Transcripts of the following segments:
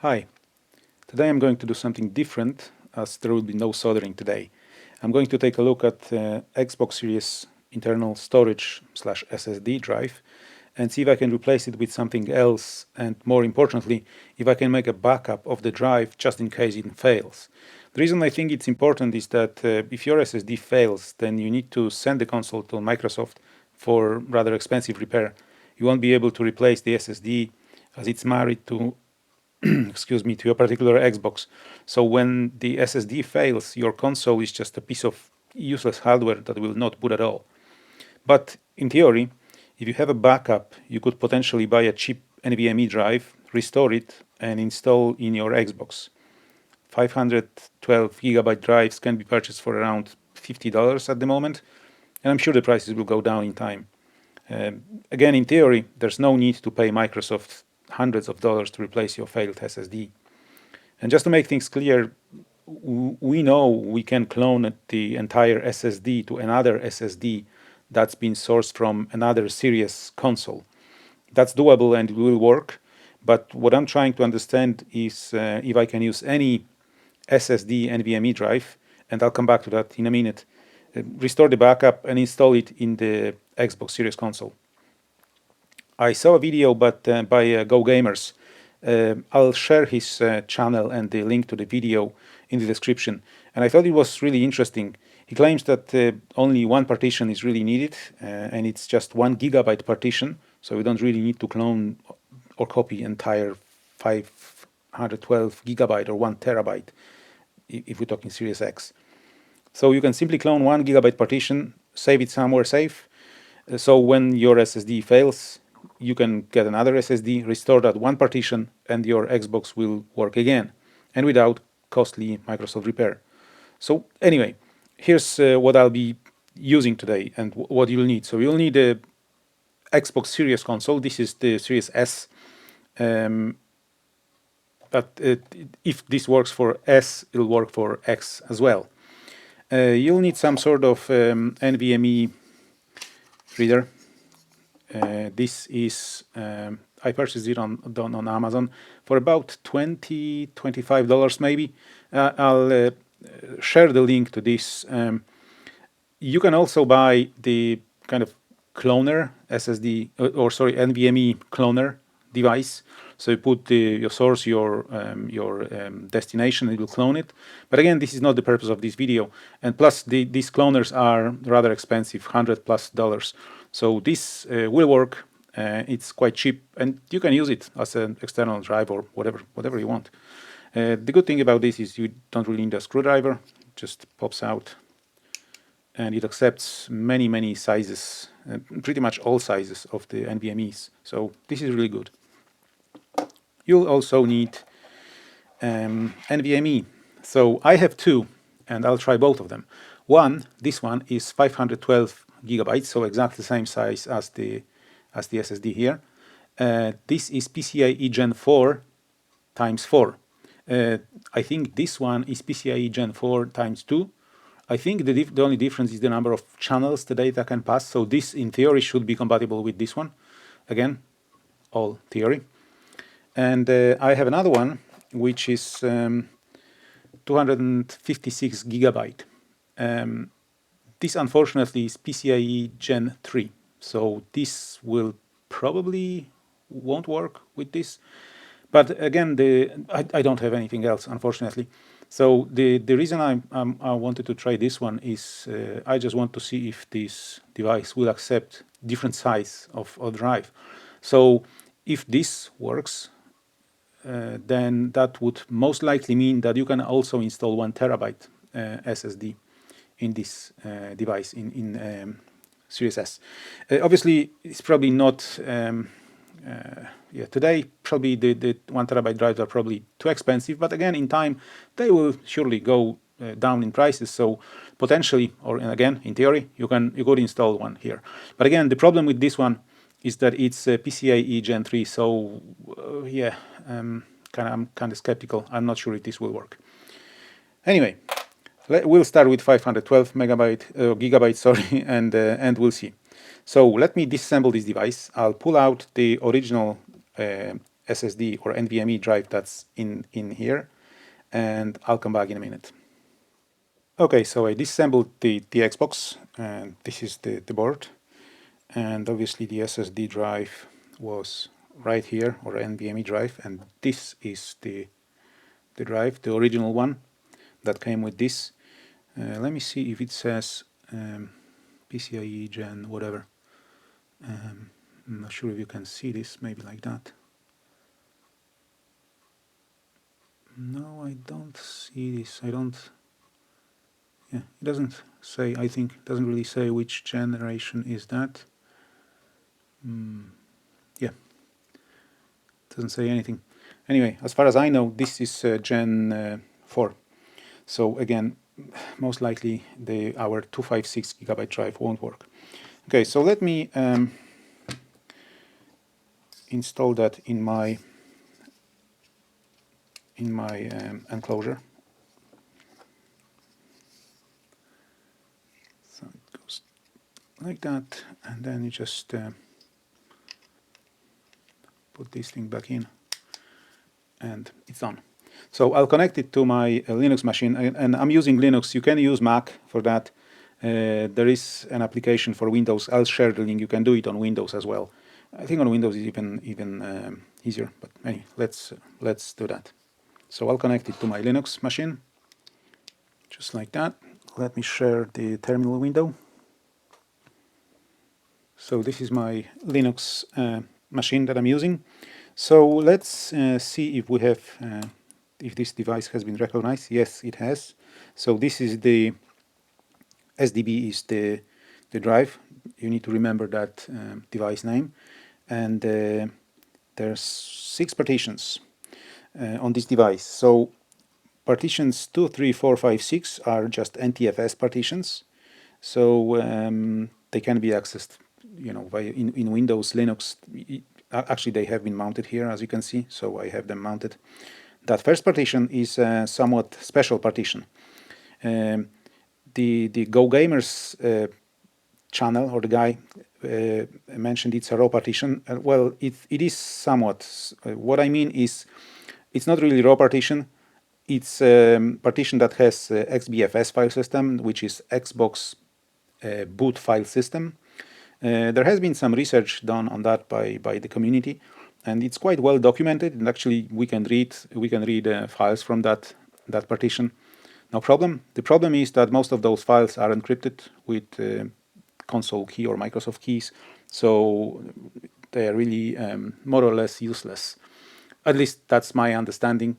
Hi, today I'm going to do something different as there will be no soldering today. I'm going to take a look at Xbox Series internal storage / SSD drive and see if I can replace it with something else, and more importantly, if I can make a backup of the drive just in case it fails. The reason I think it's important is that if your SSD fails, then you need to send the console to Microsoft for rather expensive repair. You won't be able to replace the SSD as it's married to excuse me, to your particular Xbox. So when the SSD fails, your console is just a piece of useless hardware that will not boot at all. But in theory, if you have a backup, you could potentially buy a cheap NVMe drive, restore it, and install in your Xbox. 512 gigabyte drives can be purchased for around $50 at the moment, and I'm sure the prices will go down in time. Again, in theory, there's no need to pay Microsoft hundreds of dollars to replace your failed SSD. And just to make things clear, we know we can clone the entire SSD to another SSD that's been sourced from another series console. That's doable and it will work. But what I'm trying to understand is if I can use any SSD NVMe drive, and I'll come back to that in a minute, restore the backup and install it in the Xbox Series console. I saw a video by Go Gamers. I'll share his channel and the link to the video in the description. And I thought it was really interesting. He claims that only one partition is really needed, and it's just 1 gigabyte partition. So we don't really need to clone or copy entire 512 gigabyte or 1 terabyte if we're talking Series X. So you can simply clone 1 gigabyte partition, save it somewhere safe. So when your SSD fails, you can get another SSD, restore that one partition, and your Xbox will work again, and without costly Microsoft repair. So anyway, here's what I'll be using today and what you'll need. So you'll need a Xbox Series console. This is the Series S. But if this works for S, it'll work for X as well. You'll need some sort of NVMe reader. This is, I purchased it on Amazon for about $25 maybe. I'll share the link to this. You can also buy the kind of cloner SSD, NVMe cloner device. So you put your source, your destination, it will clone it. But again, this is not the purpose of this video. And plus, these cloners are rather expensive, $100+. So this will work. It's quite cheap, and you can use it as an external drive or whatever you want. The good thing about this is you don't really need a screwdriver. It just pops out, and it accepts many sizes, pretty much all sizes of the NVMEs. So this is really good. You'll also need NVMe. So I have two, and I'll try both of them. This one is 512 gigabytes, so exactly the same size as the SSD here. This is PCIe Gen 4 times 4. I think this one is PCIe Gen 4 times 2. I think the only difference is the number of channels the data can pass. So this, in theory, should be compatible with this one. Again, all theory. And I have another one, which is 256 gigabyte. This, unfortunately, is PCIe Gen 3. So this will probably won't work with this. But again, I don't have anything else, unfortunately. So the reason I wanted to try this one is I just want to see if this device will accept different size of drive. So if this works, then that would most likely mean that you can also install 1 terabyte SSD in this device in Series S. Obviously, it's probably not. Today probably the 1 terabyte drives are probably too expensive, but again, in time they will surely go down in prices. So potentially, or again, in theory, you could install one here. But again, the problem with this one is that it's PCIe Gen 3. So I'm kind of skeptical. I'm not sure if this will work. Anyway, we'll start with 512 gigabytes, sorry, and we'll see. So let me disassemble this device. I'll pull out the original SSD or NVMe drive that's in here, and I'll come back in a minute. Okay, so I disassembled the Xbox, and this is the board, and obviously the SSD drive was right here, or NVMe drive, and this is the drive, the original one that came with this. Let me see if it says PCIe Gen whatever. I'm not sure if you can see this, maybe like that. No, I don't see this. I don't. Yeah, it doesn't say. I think it doesn't really say which generation is that. Yeah, doesn't say anything. Anyway, as far as I know, this is Gen 4. So again, most likely our 256 gigabyte drive won't work. Okay, so let me install that in my enclosure. So it goes like that, and then you just put this thing back in, and it's done. So I'll connect it to my Linux machine, and I'm using Linux. You can use Mac for that. There is an application for Windows. I'll share the link. You can do it on Windows as well. I think on Windows is even easier. But anyway, let's do that. So I'll connect it to my Linux machine, just like that. Let me share the terminal window. So this is my Linux machine that I'm using. So let's see if we have if this device has been recognized. Yes, it has. So this is the SDB is the drive. You need to remember that device name, and there's 6 partitions on this device. So partitions 2, 3, 4, 5, 6 are just NTFS partitions. So they can be accessed, in Windows, Linux. Actually, they have been mounted here, as you can see. So I have them mounted. That first partition is a somewhat special partition. The Go Gamers channel, or the guy mentioned it's a raw partition. Well, it is somewhat. What I mean is, it's not really raw partition. It's a partition that has XBFS file system, which is Xbox boot file system. There has been some research done on that by the community, and it's quite well documented. And actually, we can read files from that partition, no problem. The problem is that most of those files are encrypted with console key or Microsoft keys, so they are really more or less useless. At least that's my understanding.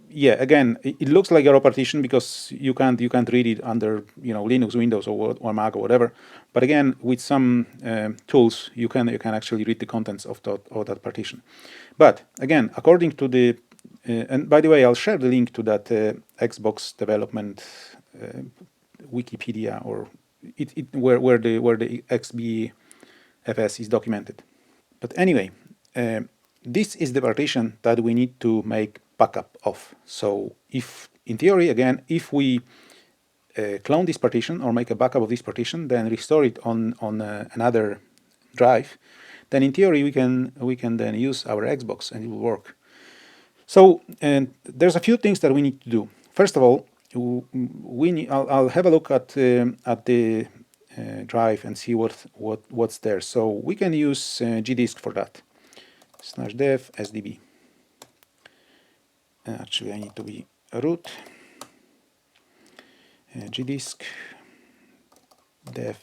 Yeah, again, it looks like a raw partition because you can't read it under Linux, Windows, or Mac or whatever. But again, with some tools, you can actually read the contents of that partition. But again, according to the and by the way, I'll share the link to that Xbox development Wikipedia, or where the XBFS is documented. But anyway, this is the partition that we need to make backup of. So if, in theory, again, if we clone this partition or make a backup of this partition, then restore it on another drive, then in theory we can then use our Xbox and it will work. So there's a few things that we need to do. First of all, I'll have a look at the drive and see what's there. So we can use gdisk for that. /dev sdb. Actually, I need to be root. Gdisk dev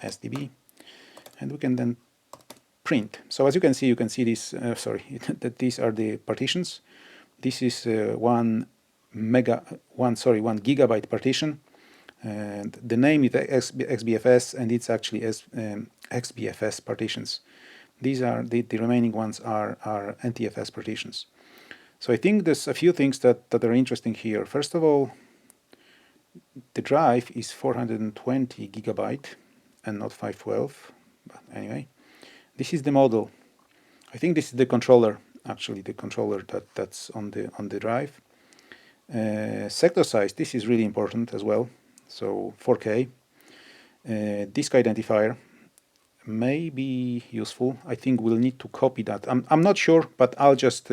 sdb, and we can then print. So as you can see this. That these are the partitions. This is 1 gigabyte partition, and the name is XBFS, and it's actually XBFS partitions. These are the remaining ones are NTFS partitions. So I think there's a few things that are interesting here. First of all, the drive is 420 gigabyte and not 512. But anyway, this is the model. I think this is the controller. Actually, the controller that's on the drive. Sector size. This is really important as well. So 4K. Disk identifier. may be useful. I think we'll need to copy that. I'm not sure, but I'll just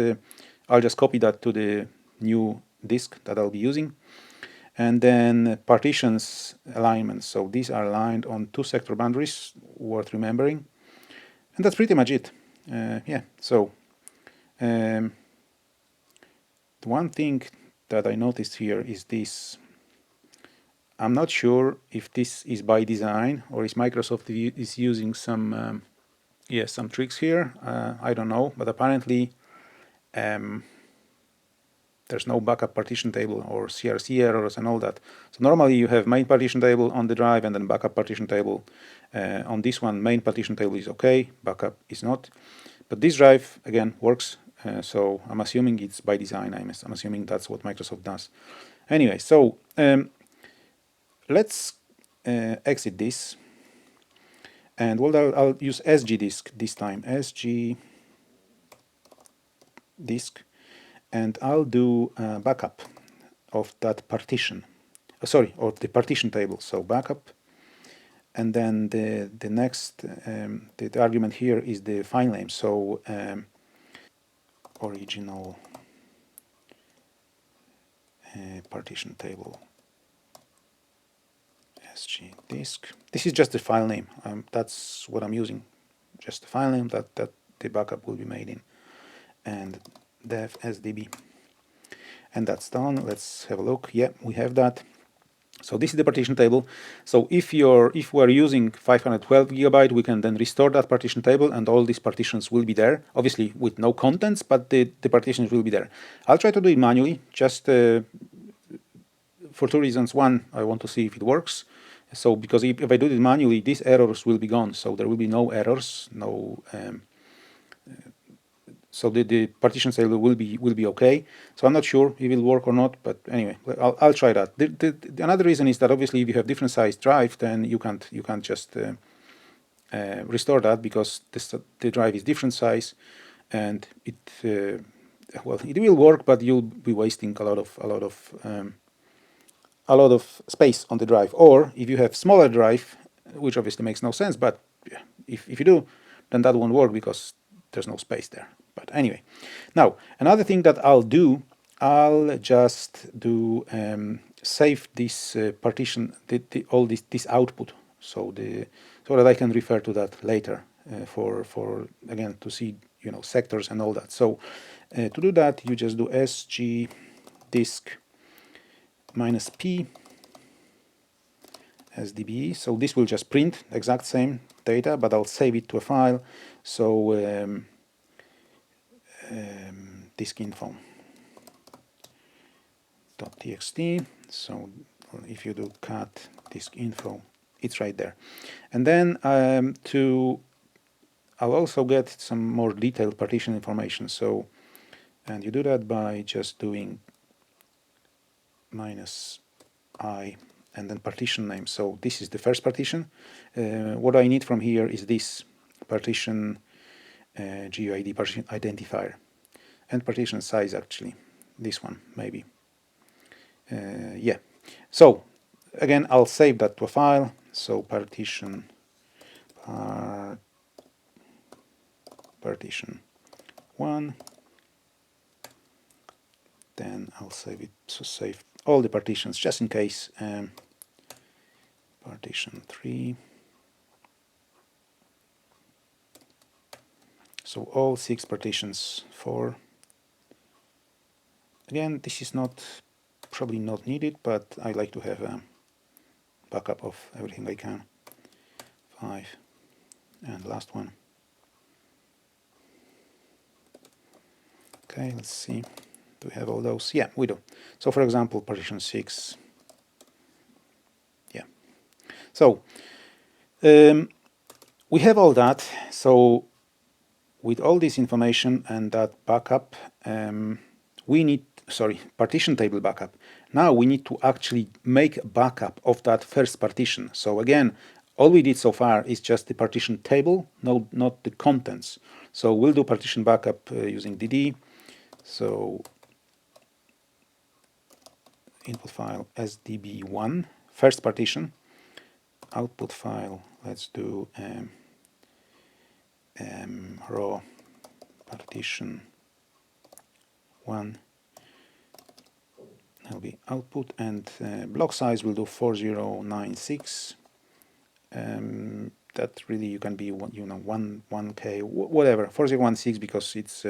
copy that to the new disk that I'll be using. And then partitions alignment. So these are aligned on 2 sector boundaries, worth remembering. And that's pretty much it. Yeah, so the one thing that I noticed here is this. I'm not sure if this is by design or is Microsoft is using some some tricks here. I don't know, but apparently there's no backup partition table or CRC errors and all that. So normally you have main partition table on the drive and then backup partition table. On this one, main partition table is okay, backup is not. But this drive, again, works. So I'm assuming it's by design. I'm assuming that's what Microsoft does. Anyway, so let's exit this. And what I'll use SG disk this time. SG disk. And I'll do a backup of that partition. Sorry, of the partition table. So backup. And then the next, the argument here is the file name. So original partition table SG disk. This is just the file name. That's what I'm using. Just the file name that the backup will be made in. And dev sdb. And that's done. Let's have a look. Yeah, we have that. So this is the partition table. So if we're using 512 gigabyte, we can then restore that partition table, and all these partitions will be there. Obviously with no contents, but the partitions will be there. I'll try to do it manually, just for 2 reasons. One, I want to see if it works. So because if I do it manually, these errors will be gone. So there will be no errors, no. So the partition table will be okay. So I'm not sure if it will work or not, but anyway, I'll try that. Another reason is that obviously if you have different size drive, then you can't just restore that, because the drive is different size, and it will work, but you'll be wasting a lot of space on the drive. Or if you have smaller drive, which obviously makes no sense, but if you do, then that won't work because there's no space there. But anyway, now another thing that I'll do, I'll just do save this partition, all this output, so that I can refer to that later for again to see sectors and all that. So to do that, you just do sg disk -p sdb. So this will just print exact same data, but I'll save it to a file. So disk info .txt. So if you do cat disk info, it's right there. And then I'll also get some more detailed partition information. So, and you do that by just doing -i and then partition name. So this is the first partition. What I need from here is this partition GUID partition identifier, and partition size, actually this one maybe. Yeah, so again I'll save that to a file. So partition partition 1, then I'll save it, so save all the partitions just in case. Partition 3, so all 6 partitions. 4, again this is probably not needed, but I like to have a backup of everything I can. 5, and last one. Okay, let's see, do we have all those? Yeah, we do. So for example, partition 6. Yeah, so we have all that. So with all this information and that backup, we need, partition table backup. Now we need to actually make a backup of that first partition. So again, all we did so far is just the partition table, not the contents. So we'll do partition backup using dd. So input file sdb1, first partition. Output file, let's do Raw partition 1 will be output, and block size will do 4096. That really you can be 1K, whatever, 4016, because it's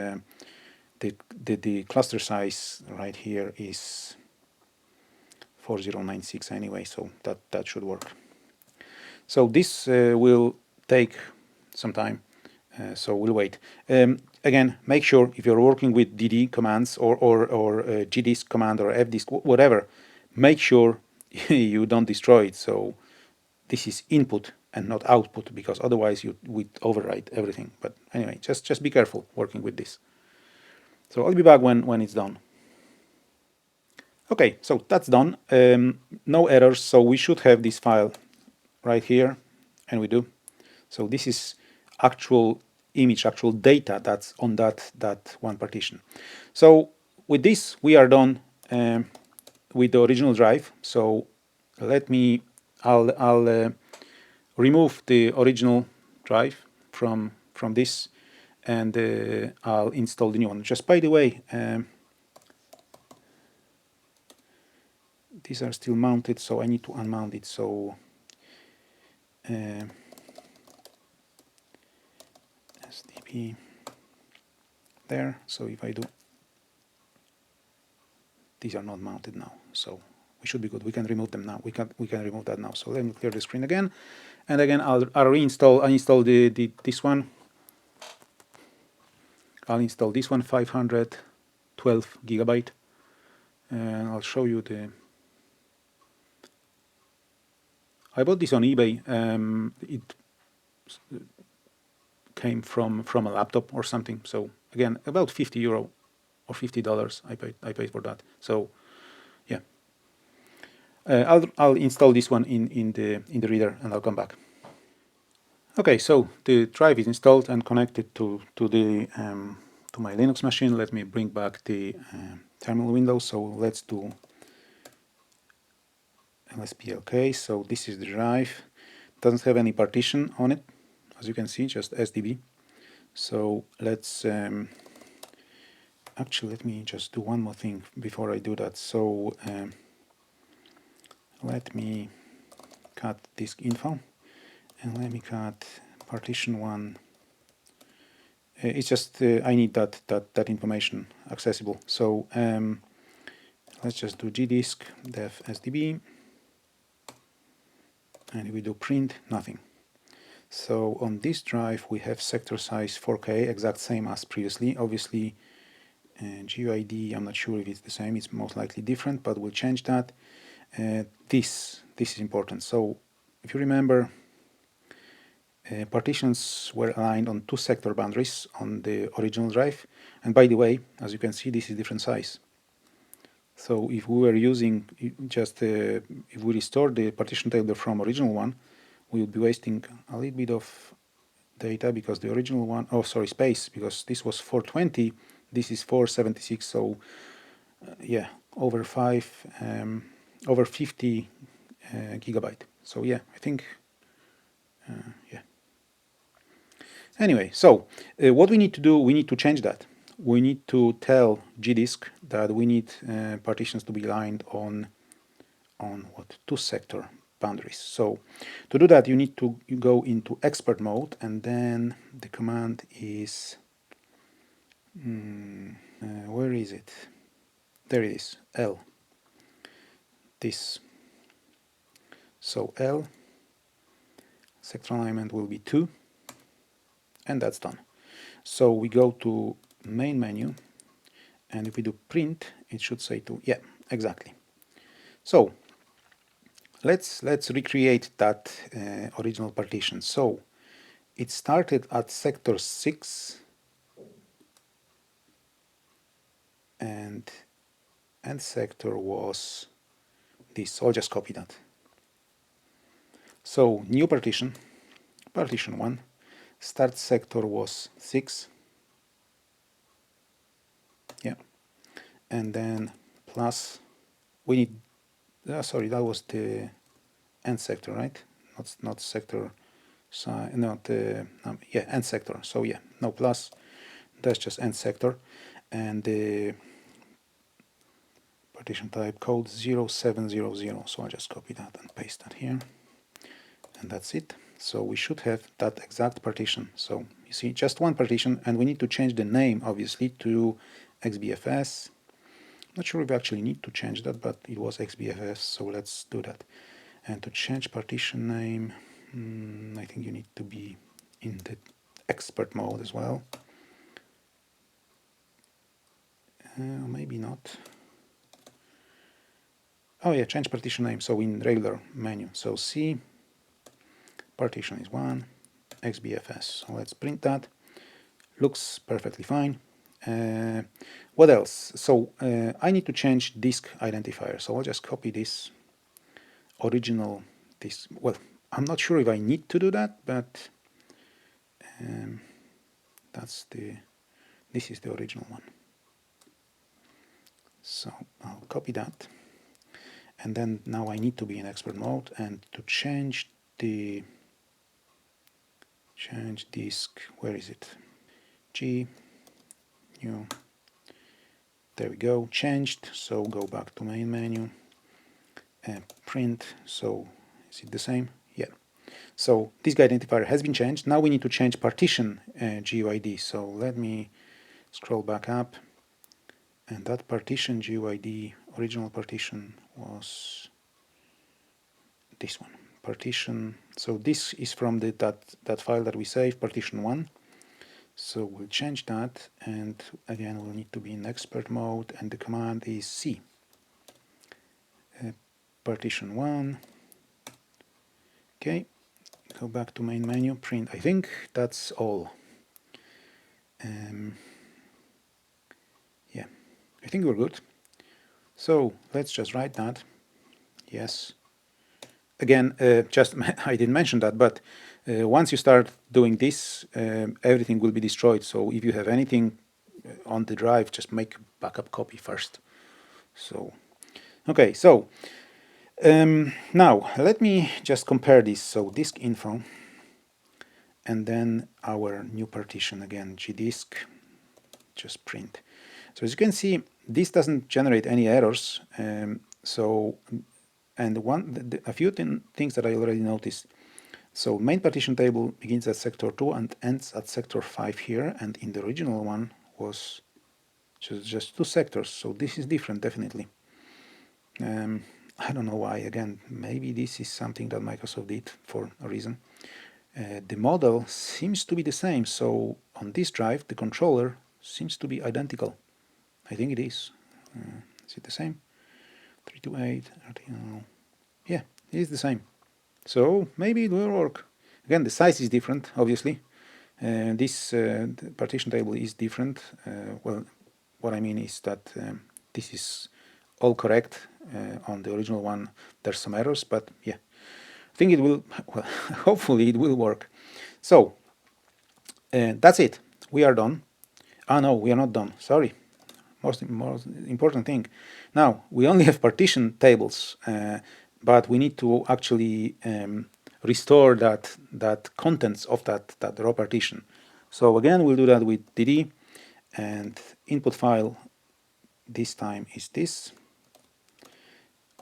the cluster size right here is 4096 anyway, so that should work. So this will take some time, so we'll wait. Again, make sure if you're working with DD commands or gdisk command or fdisk, whatever, make sure you don't destroy it. So this is input and not output, because otherwise you would overwrite everything. But anyway, just be careful working with this. So I'll be back when it's done. Okay, so that's done. No errors, so we should have this file right here, and we do. So this is actual image, actual data that's on that one partition. So with this, we are done with the original drive. So I'll remove the original drive from this, and I'll install the new one. Just by the way, these are still mounted, so I need to unmount it. So SDB there. So if I do, these are not mounted now, so we should be good. We can remove them now. We can remove that now. So let me clear the screen again, and again I'll reinstall. I install this one. I'll install this one, 512 gigabyte, and I'll show you the. I bought this on eBay. It came from a laptop or something. So again, about €50 or $50 I paid for that. So yeah, I'll install this one in the reader, and I'll come back. Okay, so the drive is installed and connected to my Linux machine. Let me bring back the terminal window. So let's do lsplk. So this is the drive. Doesn't have any partition on it, as you can see, just SDB. So let's actually, let me just do one more thing before I do that. So let me cut disk info, and let me cut partition 1. It's just I need that information accessible. So let's just do gdisk def sdb, and we do print nothing. So on this drive we have sector size 4K, exact same as previously. Obviously GUID, I'm not sure if it's the same. It's most likely different, but we'll change that. This is important. So if you remember, partitions were aligned on 2 sector boundaries on the original drive, and by the way, as you can see, this is different size. So if we were using just if we restore the partition table from original one, we would be wasting a little bit of data, because the original one, space, because this was 420, this is 476. So yeah, over 50 gigabyte. So yeah, I think yeah. Anyway, so what we need to do, we need to change that. We need to tell gdisk that we need partitions to be aligned on what, 2 sector boundaries. So to do that, you need to go into expert mode, and then the command is where is it? There it is, L. This. So L, sector alignment will be 2, and that's done. So we go to main menu, and if we do print, it should say 2. Yeah, exactly. So let's recreate that original partition. So it started at sector 6, and end sector was this. So I'll just copy that. So new partition, partition 1, start sector was 6. Yeah, and then plus we need sorry, that was the end sector, right? Not sector not yeah, end sector. So yeah, no plus, that's just end sector, and the partition type code 0700. So I'll just copy that and paste that here, and that's it. So we should have that exact partition. So you see, just one partition, and we need to change the name obviously to XBFS. Not sure if we actually need to change that, but it was XBFS, so let's do that. And to change partition name, I think you need to be in the expert mode as well. Maybe not. Oh yeah, change partition name. So in regular menu. So C, partition is 1, XBFS. So let's print that. Looks perfectly fine. What else? So I need to change disk identifier. So I'll just copy this original disk. Well, I'm not sure if I need to do that, but this is the original one. So I'll copy that, and then now I need to be in expert mode, and to change disk, where is it? G, new, there we go, changed. So go back to main menu, print. So is it the same? Yeah. So this identifier has been changed. Now we need to change partition GUID. So let me scroll back up, and that partition GUID, original partition, was this one, partition. So this is from that file that we saved, partition 1. So we'll change that, and again we'll need to be in expert mode, and the command is C, partition 1. Okay, go back to main menu, print. I think that's all. Yeah, I think we're good. So let's just write that. Yes. Again, just I didn't mention that, but once you start doing this, everything will be destroyed. So if you have anything on the drive, just make a backup copy first. So, okay, so now let me just compare this. So disk info, and then our new partition again, gdisk, just print. So as you can see, this doesn't generate any errors. And a few things that I already noticed. So main partition table begins at sector 2 and ends at sector 5 here, and in the original one was just 2 sectors. So this is different, definitely. I don't know why. Again, maybe this is something that Microsoft did for a reason. The model seems to be the same. So on this drive, the controller seems to be identical. I think it is. Is it the same? 328, yeah, it is the same. So maybe it will work. Again, the size is different, obviously. This partition table is different. Well, what I mean is that this is all correct. On the original one, there's some errors, but yeah, I think it will, well, hopefully it will work. So that's it. We are done. Ah, no, we are not done. Sorry. Most important thing. Now, we only have partition tables, but we need to actually restore that contents of that raw partition. So again, we'll do that with dd, and input file this time is this.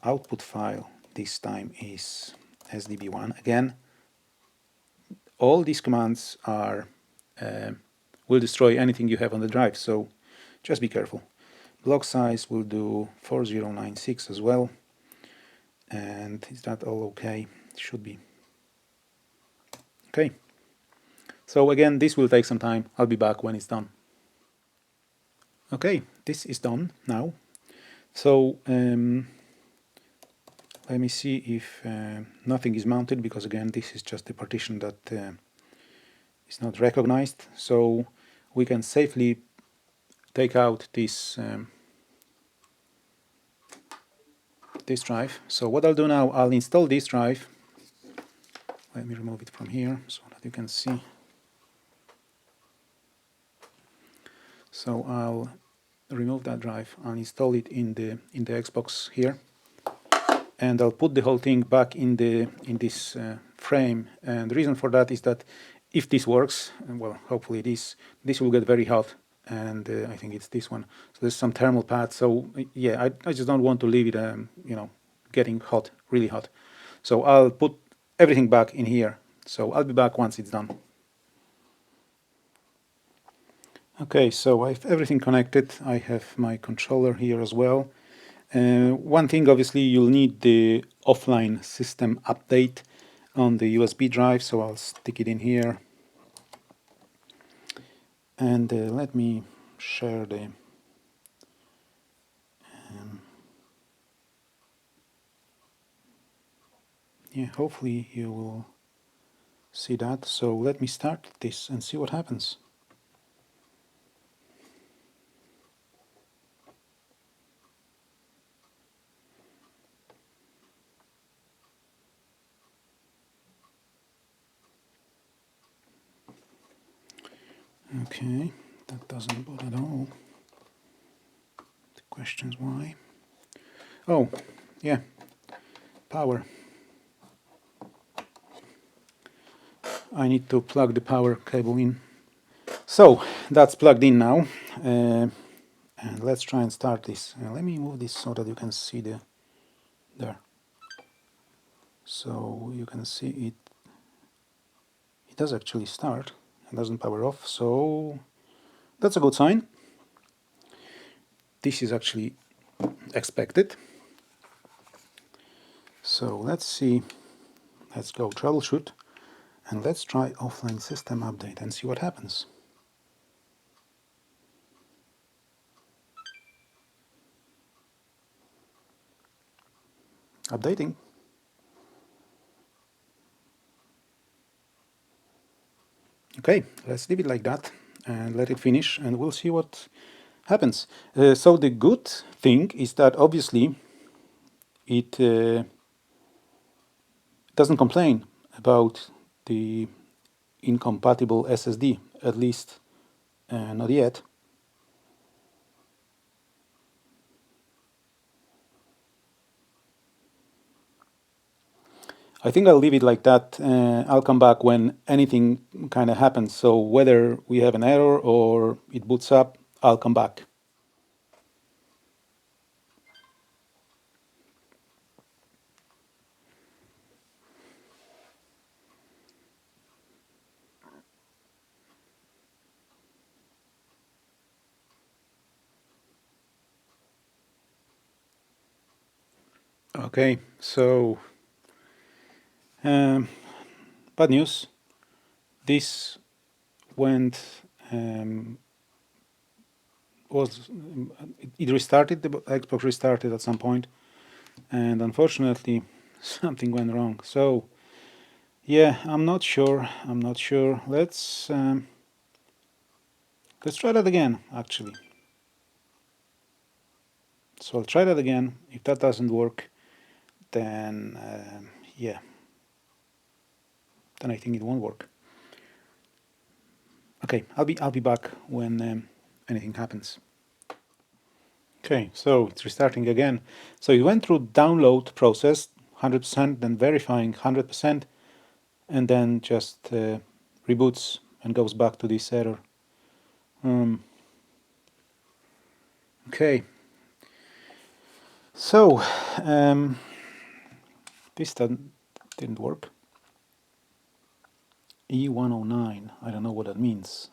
Output file this time is sdb1. Again, all these commands are will destroy anything you have on the drive, so just be careful. Block size will do 4096 as well. And is that all okay? It should be. Okay. So again, this will take some time. I'll be back when it's done. Okay, this is done now. So let me see if nothing is mounted, because again, this is just the partition that is not recognized. So we can safely take out this this drive. So what I'll do now, I'll install this drive. Let me remove it from here so that you can see. So I'll remove that drive and install it in the Xbox here, and I'll put the whole thing back in this frame, and the reason for that is that if this works, and well, hopefully this will get very hot, and I think it's this one. So there's some thermal pad. So yeah, I just don't want to leave it, you know, getting hot, really hot. So I'll put everything back in here. So I'll be back once it's done. Okay, so I have everything connected. I have my controller here as well. One thing, obviously, you'll need the offline system update on the USB drive, so I'll stick it in here. And let me share the yeah, hopefully you will see that. So let me start this and see what happens. Okay, that doesn't boot at all. The question's why. Oh, yeah, power. I need to plug the power cable in. So that's plugged in now. And let's try and start this. Let me move this so that you can see there. So you can see it. It does actually start. It doesn't power off. So that's a good sign. This is actually expected. So let's see. Let's go troubleshoot. And let's try offline system update and see what happens. Updating. Okay, let's leave it like that and let it finish, and we'll see what happens. So the good thing is that obviously it doesn't complain about the incompatible SSD, at least not yet. I think I'll leave it like that. I'll come back when anything kind of happens. So whether we have an error or it boots up, I'll come back. Okay, so bad news. This went it restarted, the Xbox restarted at some point, and unfortunately something went wrong. So yeah, I'm not sure. Let's try that again, actually. So I'll try that again. If that doesn't work, then yeah, then I think it won't work. Okay, I'll be back when anything happens. Okay, so it's restarting again. So it went through download process 100%, then verifying 100%, and then just reboots and goes back to this error. Okay, so this didn't work. E109, I don't know what that means.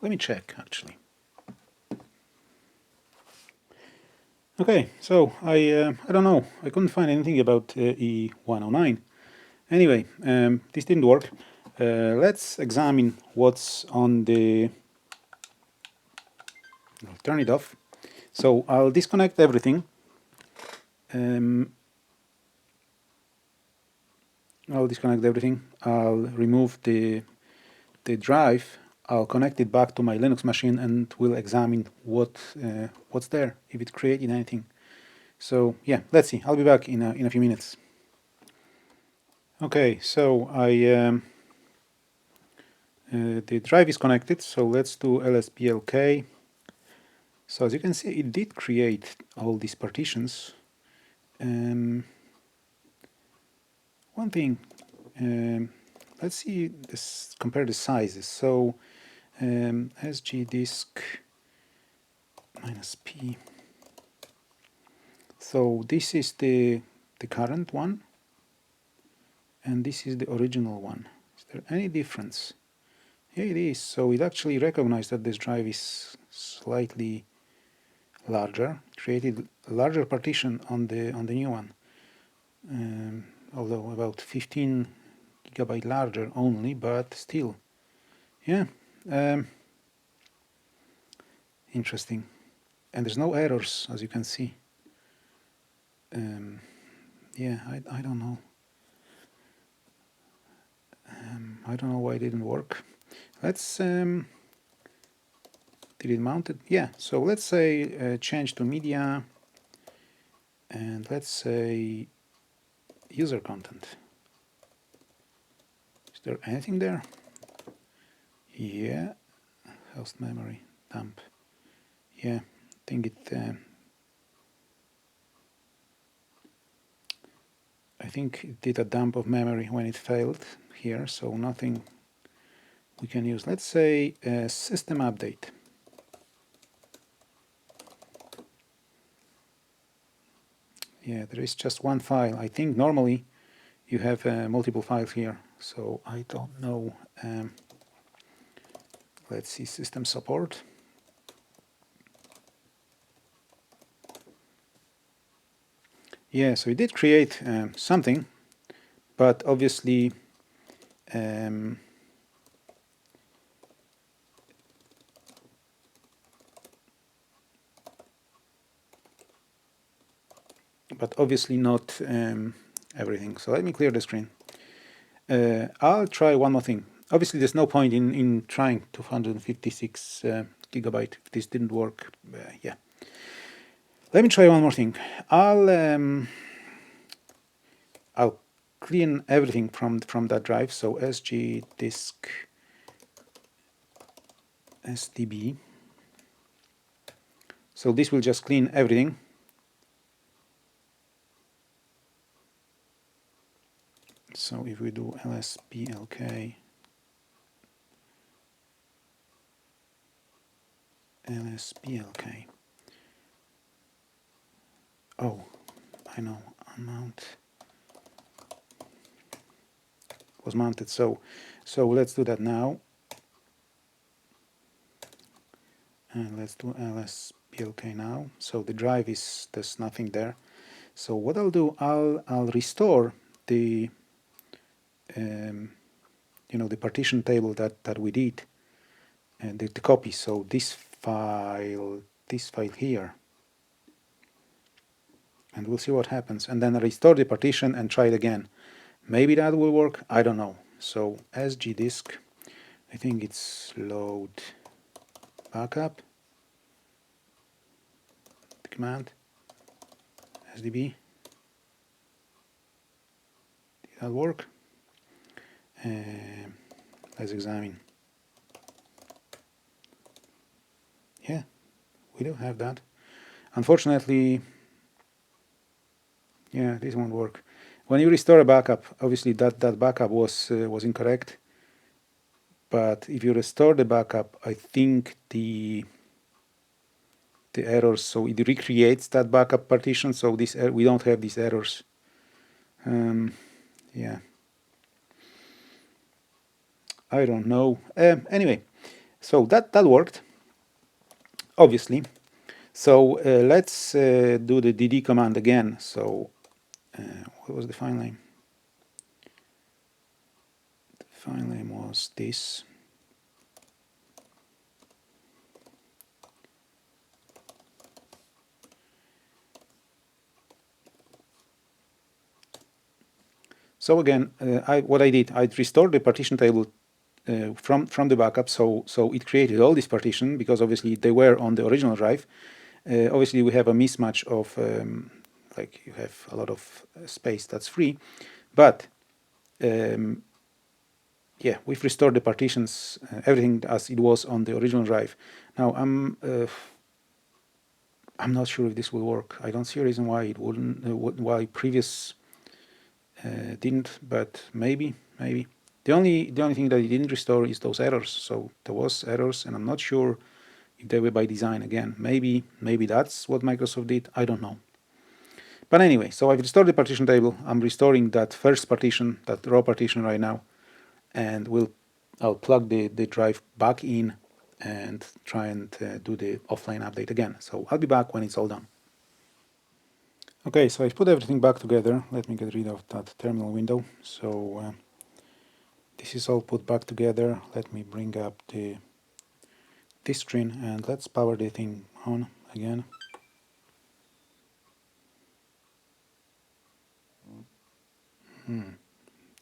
Let me check, actually. Okay, so I don't know. I couldn't find anything about E109. Anyway, this didn't work. Let's examine what's on the... I'll turn it off. So I'll disconnect everything. I'll remove the drive. I'll connect it back to my Linux machine, and we'll examine what's there, if it created anything. So yeah, let's see. I'll be back in a few minutes. Okay, so the drive is connected. So let's do lsblk. So as you can see, it did create all these partitions. One one thing, let's see this, compare the sizes. So SG disk minus P. So this is the current one, and this is the original one. Is there any difference? Yeah, it is. So it actually recognized that this drive is slightly larger, created a larger partition on the new one, although about 15 gigabyte larger only, but still, yeah, interesting. And there's no errors, as you can see. Yeah, I don't know. I don't know why it didn't work. Let's did it mount it? Yeah. So let's say change to media, and let's say user content. Is there anything there? Yeah. Host memory dump. Yeah. I think it. I think it did a dump of memory when it failed here, so nothing we can use. Let's say system update. Yeah, there is just one file. I think normally you have multiple files here, so I don't know. Let's see system support. Yeah, so it did create something, but obviously not everything. So let me clear the screen. I'll try one more thing. Obviously, there's no point in trying 256 gigabyte if this didn't work. Yeah. Let me try one more thing. I'll clean everything from that drive. So SG disk SDB. So this will just clean everything. So if we do lsplk lsplk. Oh, I know, unmount was mounted. So let's do that now. And let's do lsplk now. So the drive there's nothing there. So what I'll do, I'll restore the the partition table that we did, and the copy. So this file here, and we'll see what happens. And then restore the partition and try it again. Maybe that will work. I don't know. So SG disk, I think it's load backup. The command SDB. Did that work? Let's examine. Yeah, we do have that. Unfortunately, yeah, this won't work. When you restore a backup, obviously that backup was incorrect. But if you restore the backup, I think the errors, so it recreates that backup partition. So this we don't have these errors. Yeah, I don't know. Anyway, so that worked, obviously. So let's do the dd command again. So what was the file name? The file name was this. So again, what I did, I restored the partition table from the backup. So it created all these partitions because obviously they were on the original drive. Obviously, we have a mismatch of like you have a lot of space that's free, but yeah, we've restored the partitions, everything as it was on the original drive. Now I'm not sure if this will work. I don't see a reason why it wouldn't. Why previous Didn't, but maybe. The only thing that it didn't restore is those errors. So there was errors, and I'm not sure if they were by design again. Maybe that's what Microsoft did. I don't know. But anyway, so I've restored the partition table. I'm restoring that first partition, that raw partition right now, and I'll plug the drive back in and try and do the offline update again. So I'll be back when it's all done. Okay, so I've put everything back together. Let me get rid of that terminal window. So this is all put back together. Let me bring up this screen and let's power the thing on again.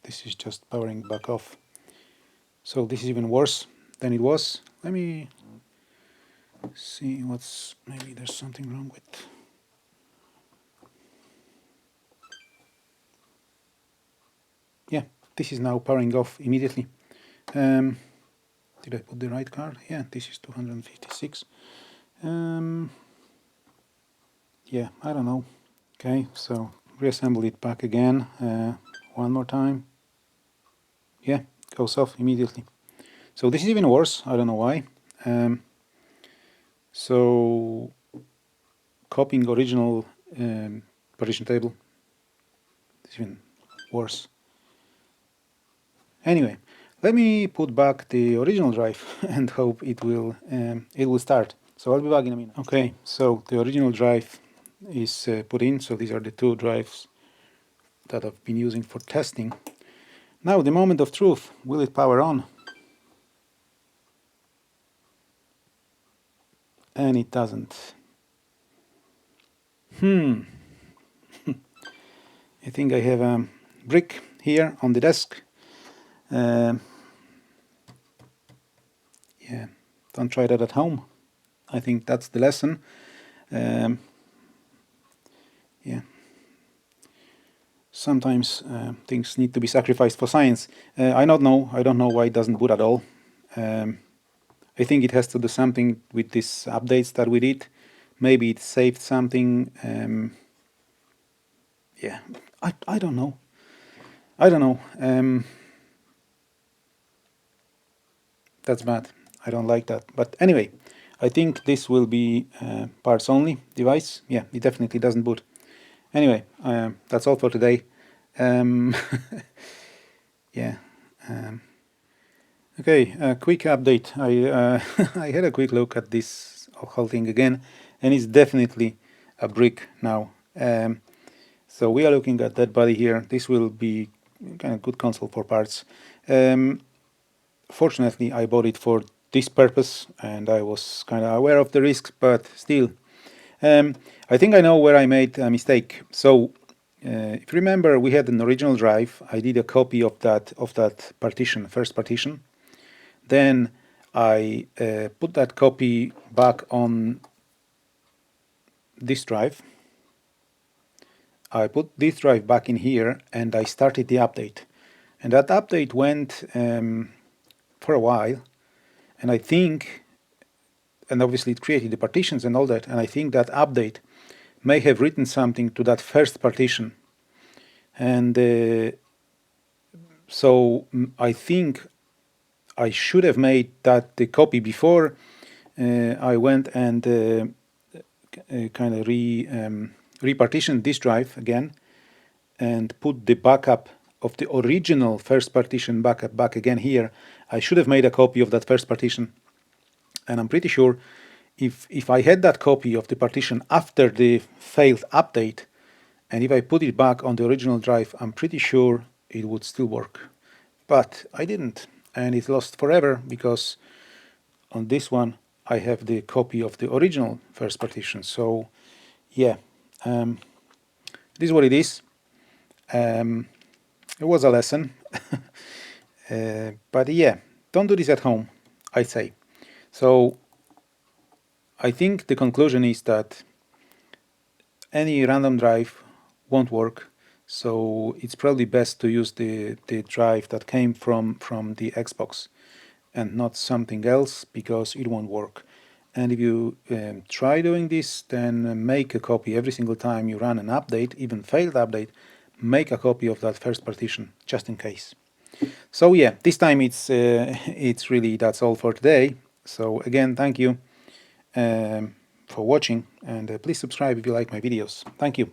This is just powering back off. So this is even worse than it was. Let me see maybe there's something wrong with. Yeah, this is now powering off immediately. Did I put the right card? Yeah, this is 256. Yeah, I don't know. Okay, so reassemble it back again one more time. Yeah, goes off immediately. So this is even worse. I don't know why. So copying original partition table is even worse. Anyway, let me put back the original drive and hope it will start. So I'll be back in a minute. Okay, so the original drive is put in. So these are the two drives that I've been using for testing. Now the moment of truth. Will it power on? And it doesn't. I think I have a brick here on the desk. Yeah, don't try that at home. I think that's the lesson. Yeah, sometimes things need to be sacrificed for science. I don't know why it doesn't boot at all. I think it has to do something with these updates that we did. Maybe it saved something. Yeah, I don't know. That's bad. I don't like that. But anyway, I think this will be parts only device. Yeah, it definitely doesn't boot. Anyway, that's all for today. Yeah. Okay, a quick update. I had a quick look at this whole thing again, and it's definitely a brick now. So we are looking at that body here. This will be kind of good console for parts. Fortunately, I bought it for this purpose, and I was kind of aware of the risks, but still. I think I know where I made a mistake. So if you remember, we had an original drive. I did a copy of that partition, first partition. Then I put that copy back on this drive. I put this drive back in here, and I started the update. And that update went for a while, and I think, and obviously it created the partitions and all that, and I think that update may have written something to that first partition. And so I think I should have made that the copy before I went and kind of repartitioned this drive again and put the backup of the original first partition back again here. I should have made a copy of that first partition, and I'm pretty sure if I had that copy of the partition after the failed update, and if I put it back on the original drive, I'm pretty sure it would still work. But I didn't, and it's lost forever because on this one I have the copy of the original first partition. So yeah, this is what it is. It was a lesson. But yeah, don't do this at home, I say. So I think the conclusion is that any random drive won't work. So it's probably best to use the drive that came from the Xbox and not something else, because it won't work. And if you try doing this, then make a copy every single time you run an update, even failed update. make a copy of that first partition just in case. So yeah, this time it's really that's all for today. So again, thank you for watching, and please subscribe if you like my videos. Thank you.